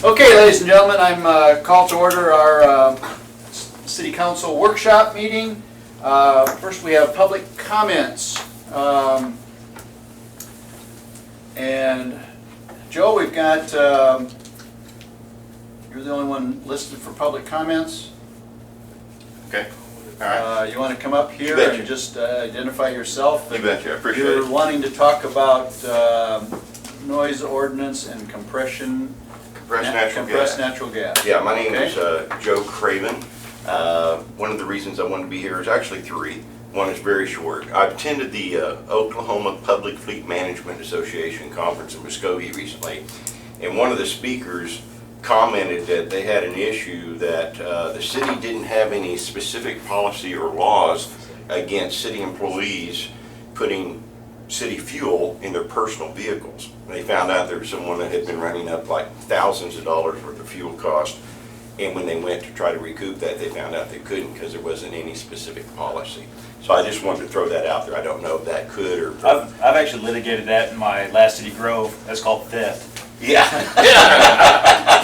Okay, ladies and gentlemen, I'm called to order our City Council workshop meeting. First we have public comments. And Joe, we've got, you're the only one listed for public comments. Okay. All right. You want to come up here and just identify yourself? You betcha. I appreciate it. You're wanting to talk about noise ordinance and compressed natural gas. Yeah, my name is Joe Craven. One of the reasons I wanted to be here is actually three. One is very short. I've attended the Oklahoma Public Fleet Management Association conference in Muskogee recently, and one of the speakers commented that they had an issue that the city didn't have any specific policy or laws against city employees putting city fuel in their personal vehicles. They found out there was someone that had been running up like thousands of dollars worth of fuel cost, and when they went to try to recoup that, they found out they couldn't because there wasn't any specific policy. So I just wanted to throw that out there. I don't know if that could or... I've actually litigated that in my last city grove. That's called theft. Yeah.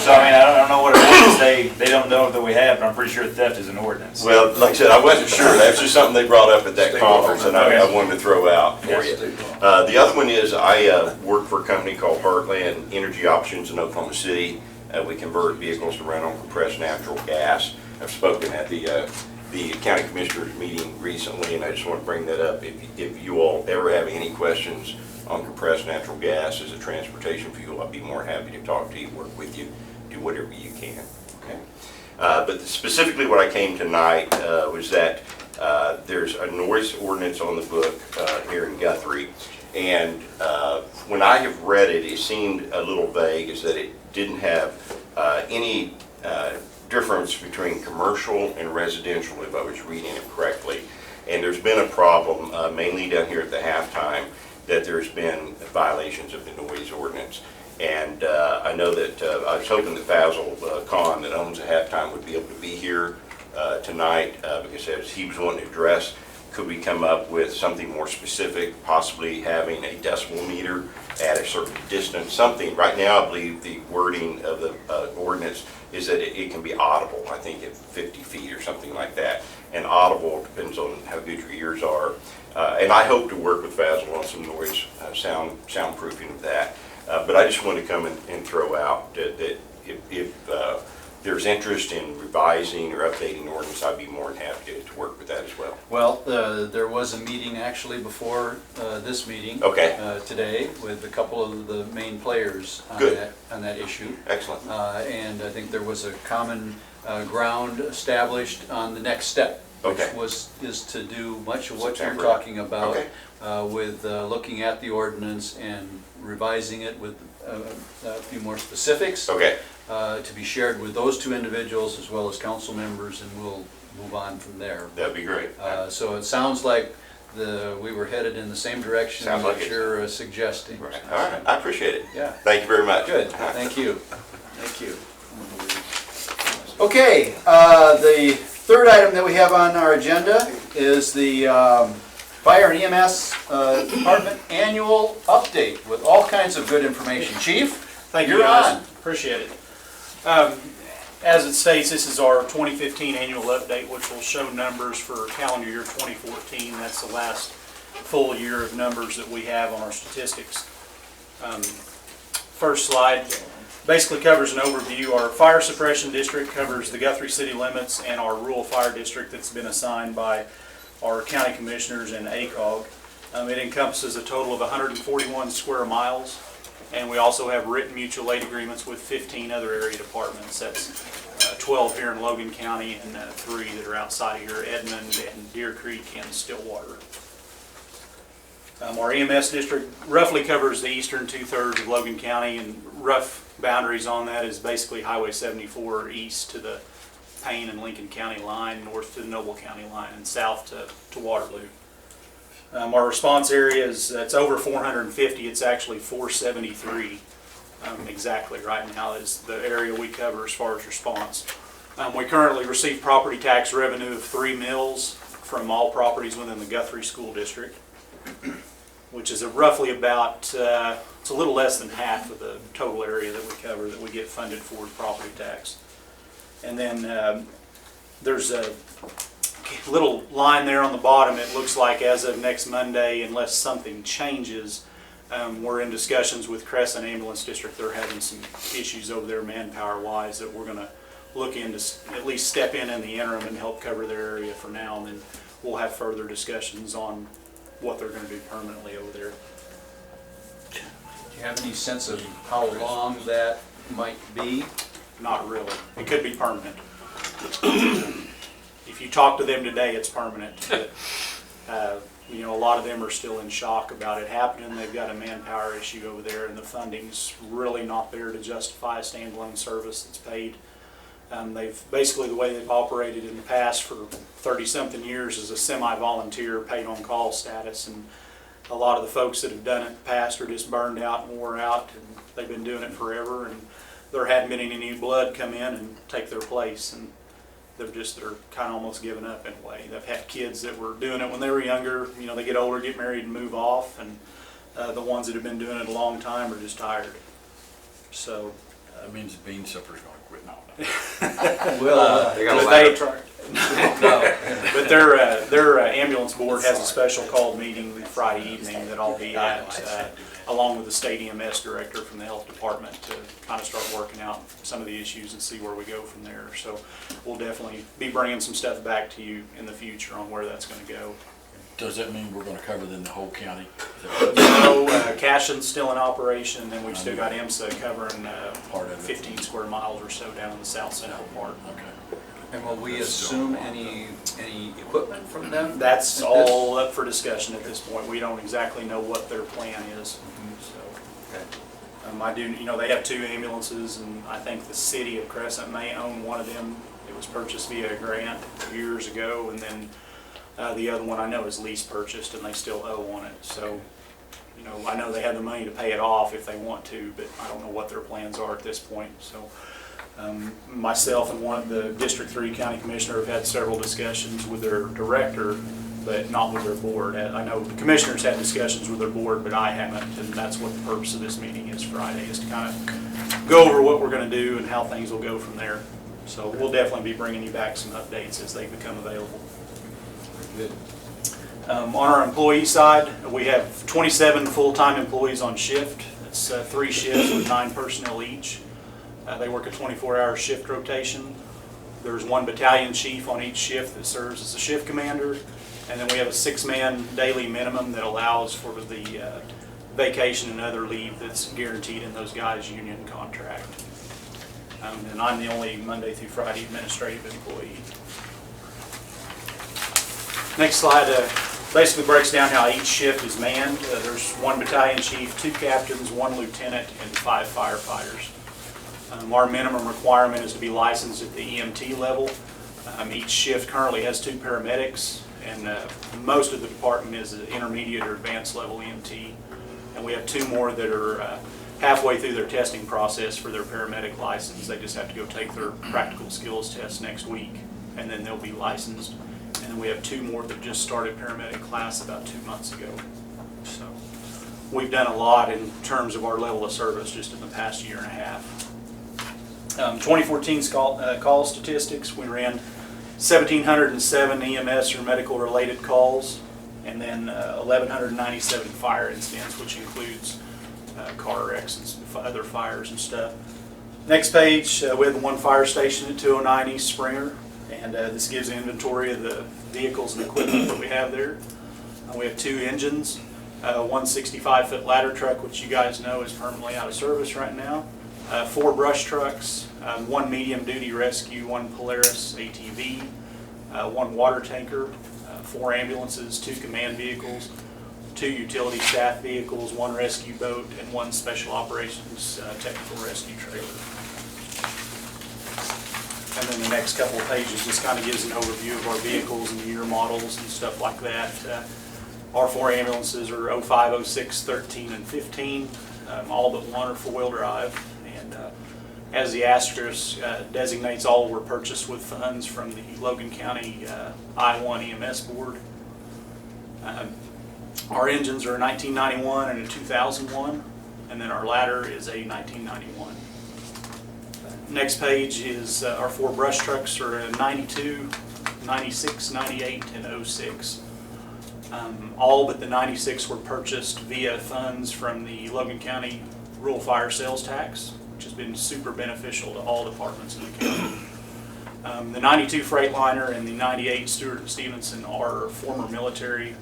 So I mean, I don't know what it is. They don't know that we have, but I'm pretty sure theft is an ordinance. Well, like I said, I wasn't sure. That's just something they brought up at that conference, and I wanted to throw out for you. The other one is I work for a company called Heartland Energy Options in Oklahoma City. We convert vehicles to run on compressed natural gas. I've spoken at the county commissioners meeting recently, and I just want to bring that up. If you all ever have any questions on compressed natural gas as a transportation fuel, I'd be more happy to talk to you, work with you, do whatever you can. Okay. But specifically what I came tonight was that there's a noise ordinance on the book here in Guthrie, and when I have read it, it seemed a little vague, is that it didn't have any difference between commercial and residential, if I was reading it correctly. And there's been a problem, mainly down here at the halftime, that there's been violations of the noise ordinance. And I know that I was hoping that Fazil Khan, that owns the halftime, would be able to be here tonight, because as he was wanting to address, could we come up with something more specific, possibly having a decibel meter at a certain distance, something. Right now, I believe the wording of the ordinance is that it can be audible, I think at 50 feet or something like that. And audible depends on how good your ears are. And I hope to work with Fazil on some noise soundproofing of that. But I just want to come and throw out that if there's interest in revising or updating ordinance, I'd be more than happy to work with that as well. Well, there was a meeting actually before this meeting today with a couple of the main players on that issue. Excellent. And I think there was a common ground established on the next step, which is to do much of what you're talking about with looking at the ordinance and revising it with a few more specifics. To be shared with those two individuals as well as council members, and we'll move on from there. That'd be great. So it sounds like we were headed in the same direction that you're suggesting. Right. All right, I appreciate it. Yeah. Thank you very much. Good. Thank you. Thank you. Okay. The third item that we have on our agenda is the Fire and EMS Department Annual Update with all kinds of good information. Chief, thank you, guys. Appreciate it. As it states, this is our 2015 annual update, which will show numbers for calendar year 2014. That's the last full year of numbers that we have on our statistics. First slide basically covers an overview. Our fire suppression district covers the Guthrie city limits and our rural fire district that's been assigned by our county commissioners and ACOG. It encompasses a total of 141 square miles. And we also have written mutual aid agreements with 15 other area departments. That's 12 here in Logan County and 3 that are outside of here, Edmond and Deer Creek and Stillwater. Our EMS district roughly covers the eastern 2/3 of Logan County, and rough boundaries on that is basically Highway 74 east to the Payne and Lincoln County line, north to the Noble County line, and south to Waterloo. Our response area it's over 450. It's actually 473 exactly right now is the area we cover as far as response. We currently receive property tax revenue of 3 mills from all properties within the Guthrie School District, which is roughly about it's a little less than half of the total area that we cover that we get funded for with property tax. And then there's a little line there on the bottom. It looks like as of next Monday, unless something changes, we're in discussions with Crescent Ambulance District. They're having some issues over there manpower-wise that we're going to look into, at least step in the interim and help cover their area for now, and then we'll have further discussions on what they're going to do permanently over there. Do you have any sense of how long that might be? Not really. It could be permanent. If you talk to them today, it's permanent. But, you know, a lot of them are still in shock about it happening. They've got a manpower issue over there, and the funding's really not there to justify a standalone service that's paid. They've basically, the way they've operated in the past for 30-something years is a semi-volunteer paid-on-call status, and a lot of the folks that have done it in the past are just burned out and wore out, and they've been doing it forever, and there hadn't been any new blood come in and take their place, and they're kind of almost giving up in a way. They've had kids that were doing it when they were younger. You know, they get older, get married, and move off, and the ones that have been doing it a long time are just tired. So that means the bean supper's going to quit now. Well, They got a ladder truck. But their ambulance board has a special called meeting Friday evening that I'll be at, along with the state EMS director from the health department, to kind of start working out some of the issues and see where we go from there. So we'll definitely be bringing some stuff back to you in the future on where that's going to go. Does that mean we're going to cover then the whole county? No, Cashin's still in operation, and then we've still got IMSA covering Part of it. 15 square miles or so down in the south central part. Okay. and will we assume any equipment from them? That's all up for discussion at this point. We don't exactly know what their plan is. So, I do, you know, they have 2 ambulances, and I think the city of Crescent may own one of them. It was purchased via a grant years ago, and then the other one I know is lease purchased, and they still owe on it. So, you know, I know they have the money to pay it off if they want to, but I don't know what their plans are at this point. So, myself and one of the District 3 County Commissioner have had several discussions with their director, but not with their board. I know the commissioners had discussions with their board, but I haven't, and that's what the purpose of this meeting is Friday, is to kind of go over what we're going to do and how things will go from there. So we'll definitely be bringing you back some updates as they become available. Good. On our employee side, we have 27 full-time employees on shift. It's 3 shifts with 9 personnel each. They work a 24-hour shift rotation. There's 1 battalion chief on each shift that serves as a shift commander. And then we have a 6-man daily minimum that allows for the vacation and other leave that's guaranteed in those guys' union contract. And I'm the only Monday through Friday administrative employee. Next slide basically breaks down how each shift is manned. There's 1 battalion chief, 2 captains, 1 lieutenant, and 5 firefighters. Our minimum requirement is to be licensed at the EMT level. Each shift currently has 2 paramedics, and most of the department is an intermediate or advanced level EMT. And we have 2 more that are halfway through their testing process for their paramedic license. They just have to go take their practical skills test next week, and then they'll be licensed. And then we have 2 more that just started paramedic class about 2 months ago. So we've done a lot in terms of our level of service just in the past year and a half. 2014 call statistics, we ran 1,707 EMS or medical related calls, and then 1,197 fire incidents, which includes car wrecks and other fires and stuff. Next page, we have the 1 fire station at 209 East Springer, and this gives an inventory of the vehicles and equipment that we have there. We have 2 engines, 1 65-foot ladder truck, which you guys know is permanently out of service right now, 4 brush trucks, 1 medium-duty rescue, 1 Polaris ATV, 1 water tanker, 4 ambulances, 2 command vehicles, 2 utility staff vehicles, 1 rescue boat, and 1 special operations technical rescue trailer. And then the next couple of pages just kind of gives an overview of our vehicles and year models and stuff like that. Our 4 ambulances are 05, 06, 13, and 15. All but 1 are 4-wheel drive. And as the asterisk designates, all were purchased with funds from the Logan County I-1 EMS board. Our engines are a 1991 and a 2001. and then our ladder is a 1991. Next page is our 4 brush trucks are a 92, 96, 98, and 06. All but the 96 were purchased via funds from the Logan County Rural Fire Sales Tax, which has been super beneficial to all departments in the county. The 92 Freightliner and the 98 Stewart & Stevenson are former military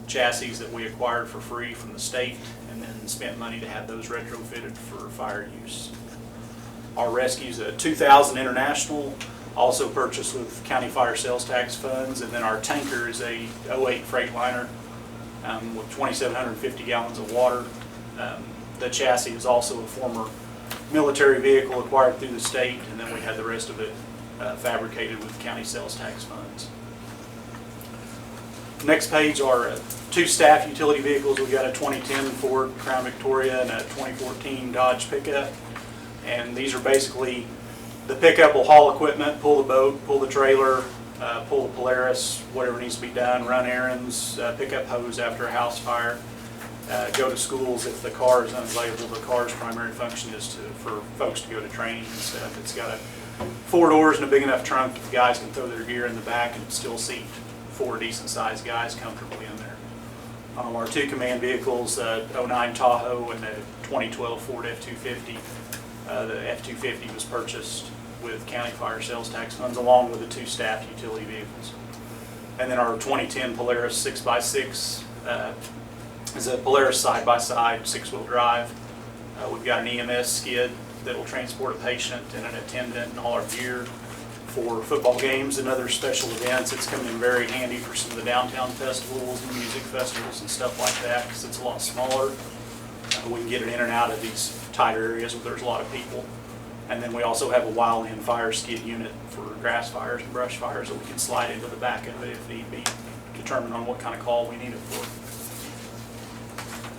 chassis that we acquired for free from the state and then spent money to have those retrofitted for fire use. Our rescue's a 2000 International, also purchased with county fire sales tax funds, and then our tanker is a 08 Freightliner with 2,750 gallons of water. The chassis is also a former military vehicle acquired through the state, and then we had the rest of it fabricated with county sales tax funds. Next page are 2 staff utility vehicles. We've got a 2010 Ford Crown Victoria and a 2014 Dodge pickup. And these are basically, the pickup will haul equipment, pull the boat, pull the trailer, pull the Polaris, whatever needs to be done, run errands, pick up hose after a house fire, go to schools if the car is unavailable. The car's primary function is for folks to go to training and stuff. It's got 4 doors and a big enough trunk that the guys can throw their gear in the back and still seat 4 decent sized guys comfortably in there. Our 2 command vehicles, 09 Tahoe and a 2012 Ford F-250. The F-250 was purchased with county fire sales tax funds along with the 2 staff utility vehicles. And then our 2010 Polaris 6x6 is a Polaris side-by-side 6-wheel drive. We've got an EMS skid that will transport a patient and an attendant and all our gear for football games and other special events. It's come in very handy for some of the downtown festivals and music festivals and stuff like that because it's a lot smaller. We can get it in and out of these tighter areas where there's a lot of people. And then we also have a wildland fire skid unit for grass fires and brush fires that we can slide into the back of it if need be, determing on what kind of call we need it for.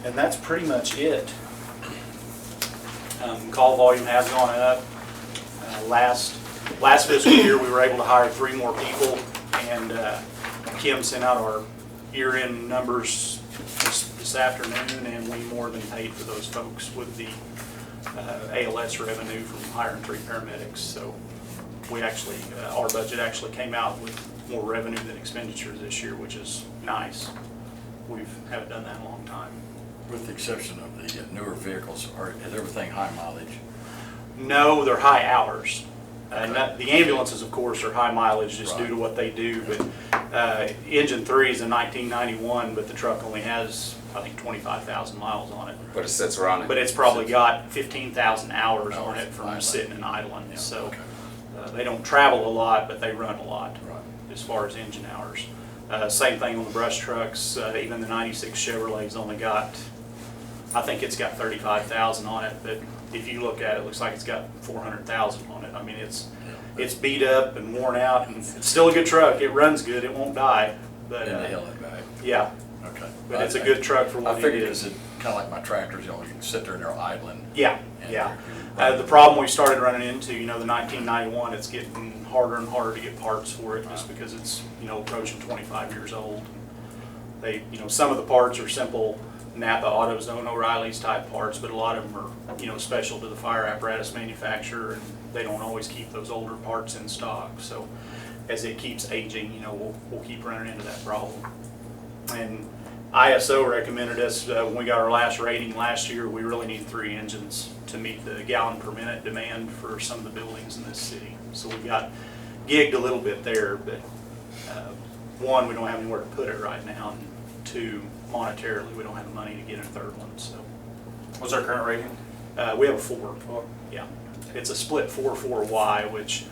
And that's pretty much it. Call volume has gone up. Last fiscal year we were able to hire 3 more people, and Kim sent out our year-end numbers this afternoon, and we more than paid for those folks with the ALS revenue from hiring 3 paramedics. So we actually, our budget actually came out with more revenue than expenditures this year, which is nice. We haven't done that in a long time. With the exception of the newer vehicles, is everything high mileage? No, they're high hours. The ambulances, of course, are high mileage just due to what they do, but engine 3 is a 1991, but the truck only has, I think, 25,000 miles on it. But it sits around it. But it's probably got 15,000 hours on it from sitting and idling. Yeah, so they don't travel a lot, but they run a lot as far as engine hours. Same thing on the brush trucks. Even the 96 Chevrolet's only got, I think it's got 35,000 on it, but if you look at it, it looks like it's got 400,000 on it. I mean, it's beat up and worn out, and it's still a good truck. It runs good. It won't die. But In the hill and back? Yeah. Okay. But it's a good truck for what I it figured is. it's kind of like my tractors, you know, you can sit there and they're idling. Yeah, yeah. The problem we started running into, you know, the 1991, it's getting harder and harder to get parts for it just because it's, you know, approaching 25 years old. They, you know, some of the parts are simple Napa, AutoZone, O'Reilly's type parts, but a lot of them are, you know, special to the fire apparatus manufacturer, and they don't always keep those older parts in stock. So as it keeps aging, you know, we'll keep running into that problem. And ISO recommended us, when we got our last rating last year, we really need 3 engines to meet the gallon per minute demand for some of the buildings in this city. So we got gigged a little bit there, but 1, we don't have anywhere to put it right now, and 2, monetarily, we don't have the money to get a 3rd one. So What's our current rating? we have a 4. Yeah, it's a split 4-4Y, which,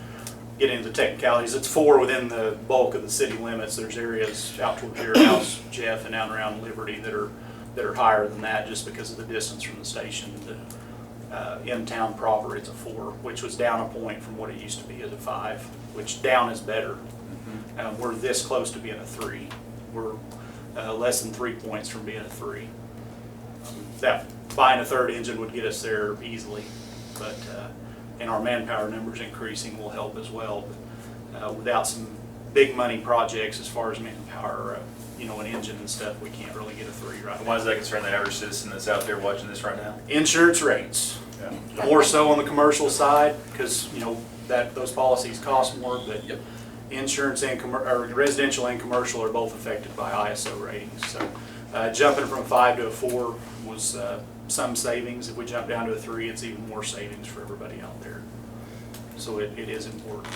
get into technicalities, it's 4 within the bulk of the city limits. There's areas out towards your house, Jeff, and down around Liberty that are higher than that just because of the distance from the station. In town proper, it's a 4, which was down a point from what it used to be as a 5, which down is better. We're this close to being a 3. We're less than 3 points from being a 3. That buying a 3rd engine would get us there easily, but and our manpower numbers increasing will help as well. But without some big money projects as far as manpower, you know, an engine and stuff, we can't really get a 3 right Why now. does that concern the average citizen that's out there watching this right now? Insurance rates, more so on the commercial side, because, you know, those policies cost more, but Yep. insurance and or residential and commercial are both affected by ISO ratings. So jumping from 5 to a 4 was some savings. If we jump down to a 3, it's even more savings for everybody out there. So it is important.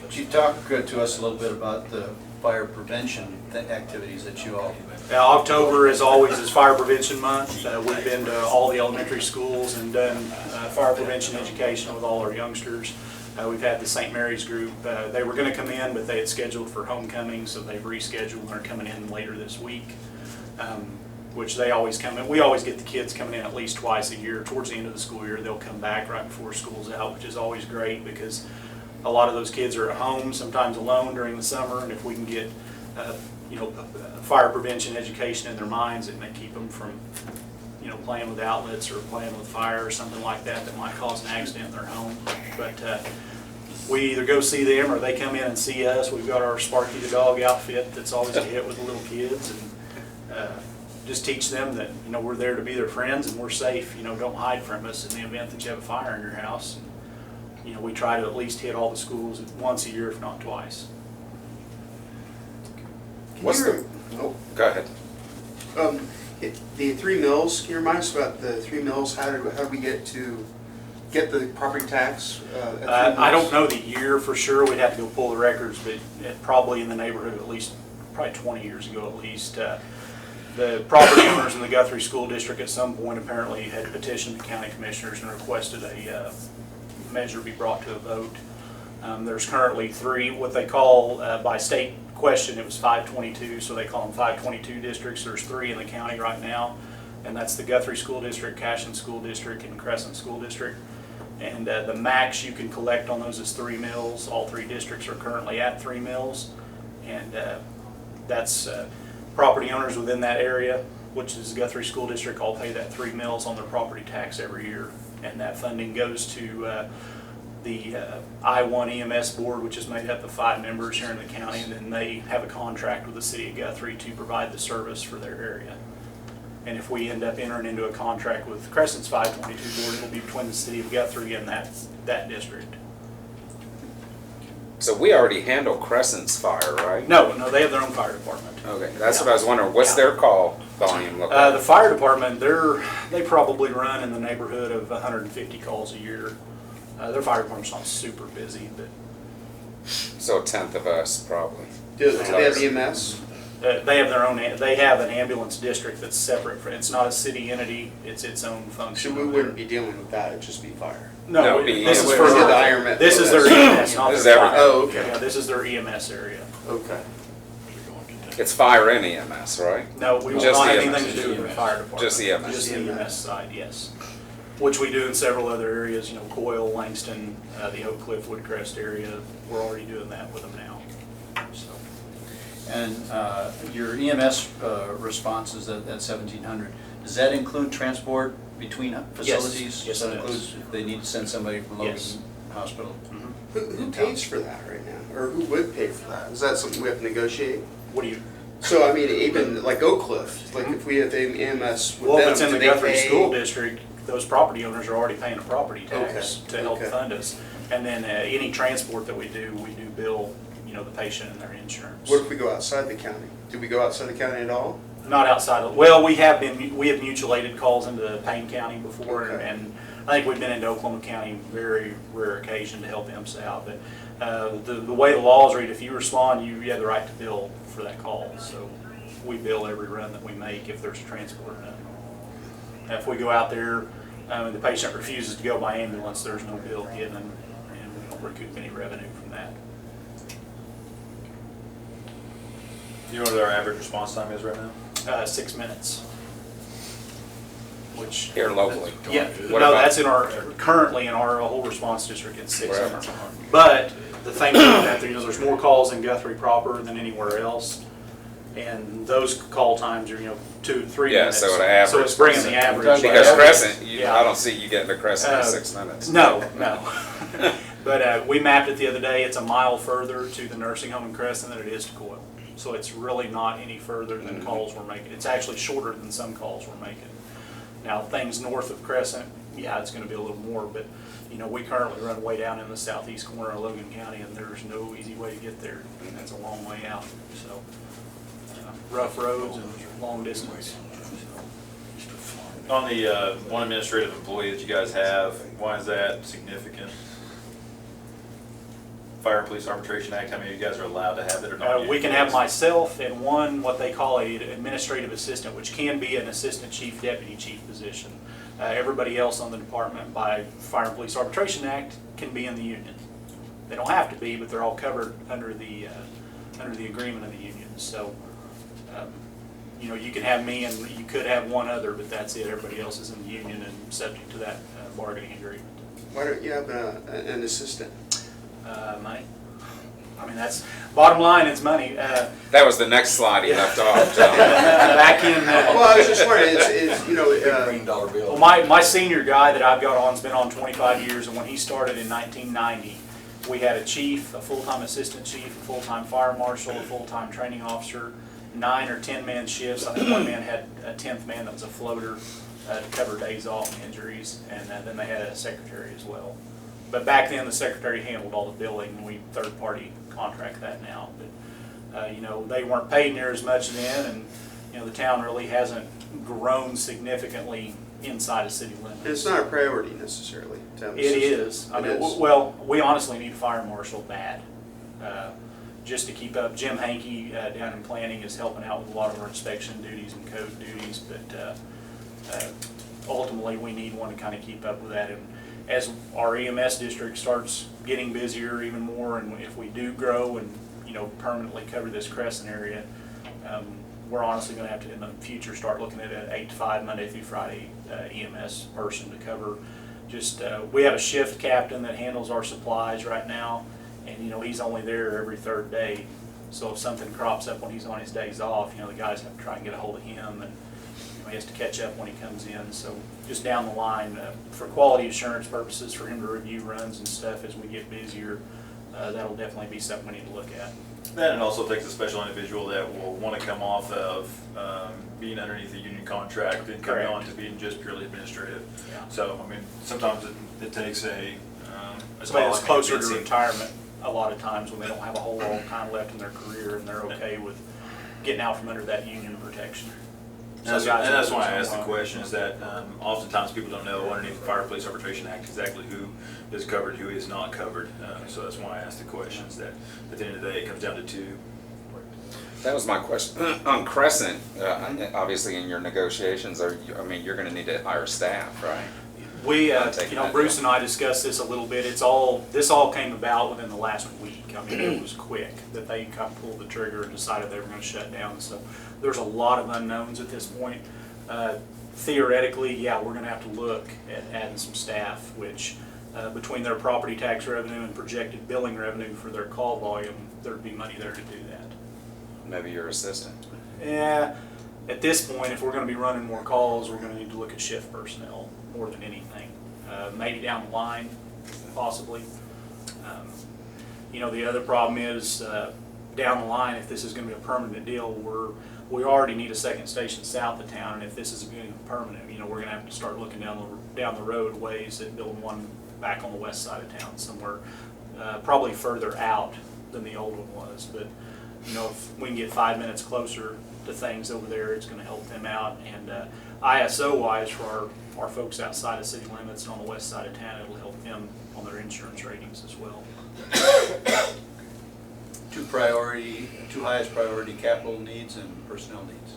But you talk to us a little bit about the fire prevention activities that you all. October, as always, is Fire Prevention Month. We've been to all the elementary schools and done fire prevention education with all our youngsters. We've had the St. Mary's group. They were going to come in, but they had scheduled for homecoming, so they've rescheduled and are coming in later this week, which they always come in. We always get the kids coming in at least twice a year. Towards the end of the school year, they'll come back right before school's out, which is always great because a lot of those kids are at home, sometimes alone during the summer, and if we can get you know, fire prevention education in their minds, it may keep them from, you know, playing with outlets or playing with fire or something like that that might cause an accident in their home. But we either go see them or they come in and see us. We've got our Sparky the dog outfit that's always a hit with the little kids, and just teach them that, you know, we're there to be their friends and we're safe. You know, don't hide from us in the event that you have a fire in your house. And, you know, we try to at least hit all the schools once a year, if not twice. What's the, oh, Go ahead. the 3 mills, can you remind us about the 3 mills? How did we get the property tax? At 3 I mills? don't know the year for sure. We'd have to go pull the records, but probably in the neighborhood of at least, probably 20 years ago at least. The property owners in the Guthrie School District at some point apparently had petitioned the county commissioners and requested a measure be brought to a vote. There's currently 3, what they call, by state question, it was 522, so they call them 522 districts. There's 3 in the county right now, and that's the Guthrie School District, Cashin School District, and Crescent School District. And the max you can collect on those is 3 mills. All 3 districts are currently at 3 mills, and that's property owners within that area, which is Guthrie School District, all pay that 3 mills on their property tax every year, and that funding goes to the I-1 EMS board, which is made up of 5 members here in the county, and then they have a contract with the city of Guthrie to provide the service for their area. And if we end up entering into a contract with Crescent's 522 board, it'll be between the city of Guthrie and that district. So we already handle Crescent's fire, right? No, they have their own fire department. Okay, that's what I was wondering. What's their call volume look like? The fire department, they probably run in the neighborhood of 150 calls a year. Their fire department's not super busy, but So a tenth of us, probably. Do they have EMS? they have their own. They have an ambulance district that's separate. It's not a city entity. It's its own function. So we wouldn't be dealing with that, it'd just be fire. No, No, it'd be this is EMS. for Or the IRM? This is their EMS, not This is their fire. everything. Oh, okay. Yeah, this is their EMS area. Okay. It's fire and EMS, right? No, we don't Just have EMS. anything to do with the fire department. Just EMS. Just the EMS side, yes. Which we do in several other areas, you know, Coyle, Langston, the Oak Cliff, Woodcrest area. We're already doing that with them now. So, And your EMS responses at 1,700, does that include transport between facilities? Yes, So it it includes does. if they need to send somebody from Logan Yes. Hospital? Who pays for that right now? Or who would pay for that? Is that something we have to negotiate? what do you? So, I mean, even like Oak Cliff, like if we have EMS with Well, them, if it's in do the they Guthrie pay? School District, those property owners are already paying a property tax Okay, to help okay. fund us. And then any transport that we do bill, you know, the patient and their insurance. What if we go outside the county? Do we go outside the county at all? Not outside of, well, we have mutual aided calls into Payne County before, Okay. and I think we've been into Oklahoma County very rare occasion to help EMS out. But the way the laws read, if you respond, you have the right to bill for that call. So we bill every run that we make if there's a transport run. If we go out there and the patient refuses to go by ambulance, there's no bill given, and we don't recoup any revenue from that. Do you know what our average response time is right now? 6 minutes. Which Here locally. Yeah, What no, about- that's currently in our whole response district, it's 6 Right. minutes. But the thing about that, you know, there's more calls in Guthrie proper than anywhere else. And those call times are, you know, 2 to 3 Yeah, minutes. so the average- So it's bringing the average. Because Yeah. Crescent, Yeah. I don't see you getting to Crescent in 6 minutes. No, no. But we mapped it the other day. It's a mile further to the nursing home in Crescent than it is to Coyle. So it's really not any further than calls we're making. It's actually shorter than some calls we're making. Now, things north of Crescent, yeah, it's going to be a little more, but you know, we currently run way down in the southeast corner of Logan County, and there's no easy way to get there. And that's a long way out. So rough roads and long distance. On the one administrative employee that you guys have, why is that significant? Fire and Police Arbitration Act, how many of you guys are allowed to have it or not? We can have myself and one, what they call an administrative assistant, which can be an assistant chief, deputy chief position. Everybody else on the department by Fire and Police Arbitration Act can be in the union. They don't have to be, but they're all covered under the agreement of the union. So, you know, you can have me and you could have one other, but that's it. Everybody else is in the union and subject to that bargaining agreement. Why don't you have an assistant? Money. I mean, that's, bottom line, it's money. That was the next slide he left off, John. Back in, Well, I was just wondering, it's you know, Green dollar bill. well, my senior guy that I've got on's been on 25 years, and when he started in 1990, we had a chief, a full-time assistant chief, a full-time fire marshal, a full-time training officer, 9 or 10 man shifts. I think one man had a 10th man that was a floater to cover days off and injuries, and then they had a secretary as well. But back then, the secretary handled all the billing, and we third-party contract that now. But you know, they weren't paid near as much then, and you know, the town really hasn't grown significantly inside of city limits. it's not a priority necessarily to have an It assistant. is. I It mean, is. well, we honestly need a fire marshal bad, just to keep up. Jim Hankey down in planning is helping out with a lot of our inspection duties and code duties, but ultimately we need one to kind of keep up with that. And as our EMS district starts getting busier even more, and if we do grow and you know permanently cover this Crescent area, we're honestly going to have to in the future start looking at an 8 to 5 Monday through Friday EMS person to cover. Just we have a shift captain that handles our supplies right now, and you know he's only there every third day. So if something crops up when he's on his days off, you know the guys have to try and get a hold of him, and he has to catch up when he comes in. So just down the line, for quality assurance purposes, for him to review runs and stuff as we get busier, that'll definitely be something we need to look at. That and also takes a special individual that will want to come off of being underneath a union contract and coming Correct. on to being just purely administrative. Yeah. So, I mean, sometimes it takes a But it's closer to convincing- retirement a lot of times when they don't have a whole lot of time left in their career and they're okay with getting out from under that union protection. And that's, Some guys and that's will why I do asked the some question, is that oftentimes people don't know underneath the Fire Police Arbitration Act exactly who is covered, who is not covered. So that's why I asked the questions, that at the end of the day, it comes down to two. That was my question. On Crescent, obviously in your negotiations, I mean, you're gonna need to hire staff, right? We, I'm taking you know, that Bruce down. and I discussed this a little bit. This all came about within the last week. I mean, it was quick that they kind of pulled the trigger and decided they were going to shut down. So there's a lot of unknowns at this point. Theoretically, yeah, we're going to have to look at adding some staff, which between their property tax revenue and projected billing revenue for their call volume, there'd be money there to do that. Maybe your assistant. Yeah, at this point, if we're going to be running more calls, we're going to need to look at shift personnel more than anything. Maybe down the line, possibly. You know, the other problem is down the line, if this is going to be a permanent deal, we already need a second station south of town, and if this is going to be permanent, you know, we're going to have to start looking down the road ways at building one back on the west side of town somewhere, probably further out than the old one was. But you know, if we can get 5 minutes closer to things over there, it's going to help them out. And ISO wise, for our folks outside of city limits and on the west side of town, it'll help them on their insurance ratings as well. Two highest priority capital needs and personnel needs.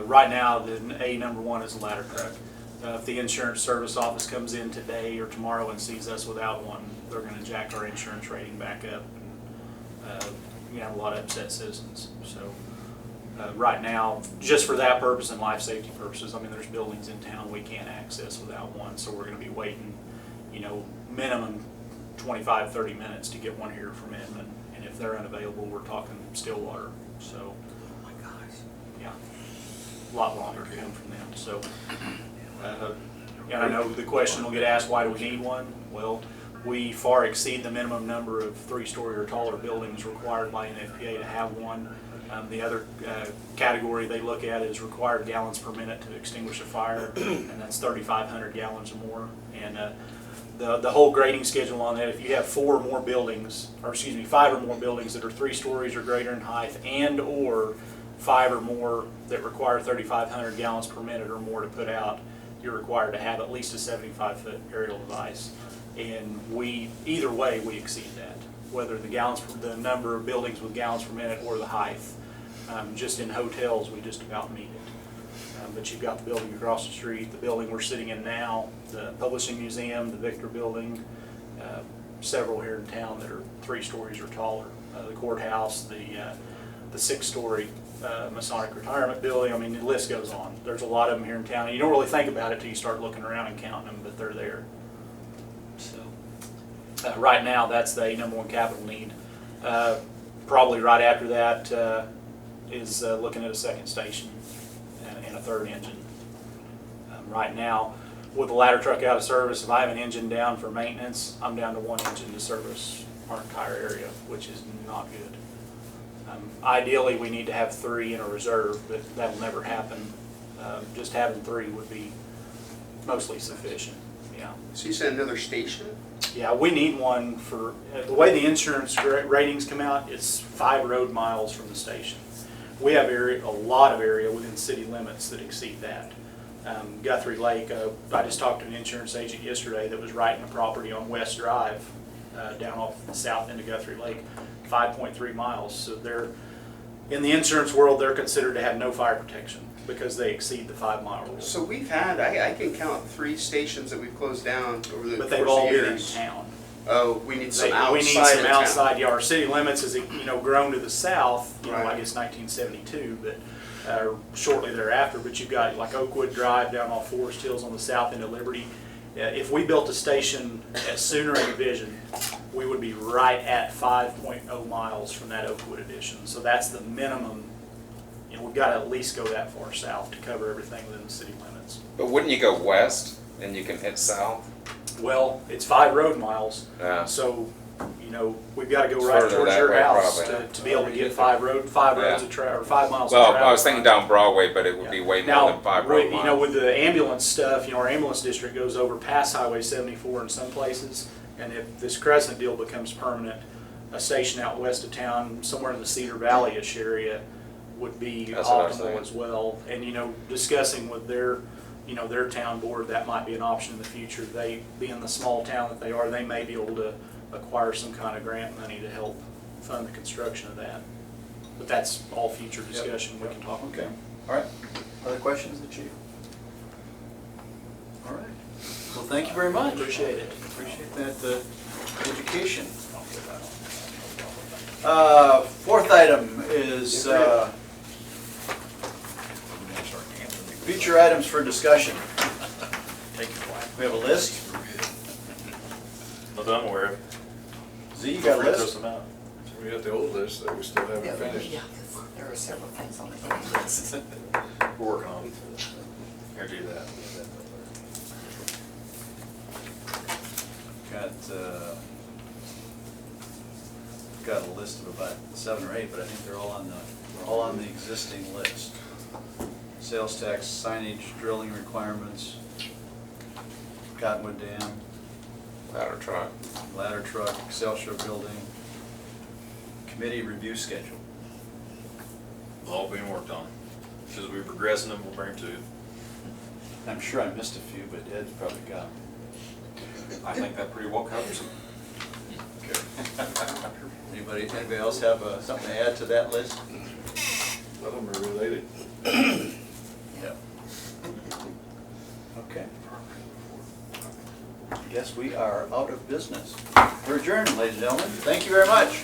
Right now, the number one is a ladder truck. If the insurance service office comes in today or tomorrow and sees us without one, they're going to jack our insurance rating back up. We have a lot of upset citizens. So right now, just for that purpose and life safety purposes, I mean, there's buildings in town we can't access without one. So we're going to be waiting, you know, minimum 25, 30 minutes to get one here from Edmond. And if they're unavailable, we're talking Stillwater. So, oh my gosh, yeah, a lot longer to come from them. So, and I know the question will get asked, why do we need one? Well, We far exceed the minimum number of 3-story or taller buildings required by NFPA to have one. The other category they look at is required gallons per minute to extinguish a fire, and that's 3,500 gallons or more. And the whole grading schedule on that, if you have 5 or more buildings that are 3 stories or greater in height, and or 5 or more that require 3,500 gallons per minute or more to put out, you're required to have at least a 75-foot aerial device. And either way, we exceed that, whether the number of buildings with gallons per minute or the height. Just in hotels, we just about meet it. But you've got the building across the street, the building we're sitting in now, the Publishing Museum, the Victor Building, several here in town that are 3 stories or taller. The courthouse, the 6-story Masonic Retirement Building. I mean, the list goes on. There's a lot of them here in town, and you don't really think about it till you start looking around and counting them, but they're there. So right now, that's the number one capital need. Probably right after that is looking at a second station and a 3rd engine. Right now, with the ladder truck out of service, if I have an engine down for maintenance, I'm down to 1 engine to service our entire area, which is not good. Ideally, we need to have 3 in a reserve, but that'll never happen. Just having 3 would be mostly sufficient. Yeah. So you said another station? Yeah, we need one for the way the insurance ratings come out. It's 5 road miles from the station. We have a lot of area within city limits that exceed that. Guthrie Lake. I just talked to an insurance agent yesterday that was writing a property on West Drive, down off the south end of Guthrie Lake, 5.3 miles. So they're in the insurance world, they're considered to have no fire protection because they exceed the 5-mile rule. So we've had, I can count 3 stations that we've closed down over the But course they've of all been in years. town. Oh, we need some outside We need some of town. outside. Yeah, our city limits has grown to the south. Right. I guess 1972, but shortly thereafter. But you've got like Oakwood Drive down off Forest Hills on the south end of Liberty. If we built a station at Sooner and Division, we would be right at 5.0 miles from that Oakwood addition. So that's the minimum. We've got to at least go that far south to cover everything within the city limits. But wouldn't you go west and you can hit south? Well, it's 5 road miles, Yeah. so we've got to go It's right further towards that your way, house probably. to be able to get 5 roads of or 5 miles. Well, of travel. I was thinking down Broadway, but it would be way more than 5 road miles. With the ambulance stuff, our ambulance district goes over past Highway 74 in some places, and if this Crescent deal becomes permanent, a station out west of town, somewhere in the Cedar Valley-ish area, would be That's what I was optimal thinking. as well. And discussing with their town board, that might be an option in the future. They, being the small town that they are, they may be able to acquire some kind of grant money to help fund the construction of that. But that's all future discussion. We can talk. Okay, all right. Other questions, the chief? All right. Well, thank you very much. Appreciate it. Appreciate that education. 4th item is future items for discussion. We have a list. Not that I'm aware of. Z, you got a list? We got the old list that we still haven't finished. Yeah, 'cause there are several things on the list. We're working on it. Guarantee that. Got a list of about 7 or 8, but I think they're all on the existing list. Sales tax, signage, drilling requirements, Cottonwood Dam, ladder truck, Excelsior Building, committee review schedule. All being worked on. As we progress them, we'll bring them to you. I'm sure I missed a few, but Ed's probably got them. I think that pretty well covers them. Anybody else have something to add to that list? None of them are related. Yeah. Okay. Guess we are out of business. We're adjourned, ladies and gentlemen. Thank you very much.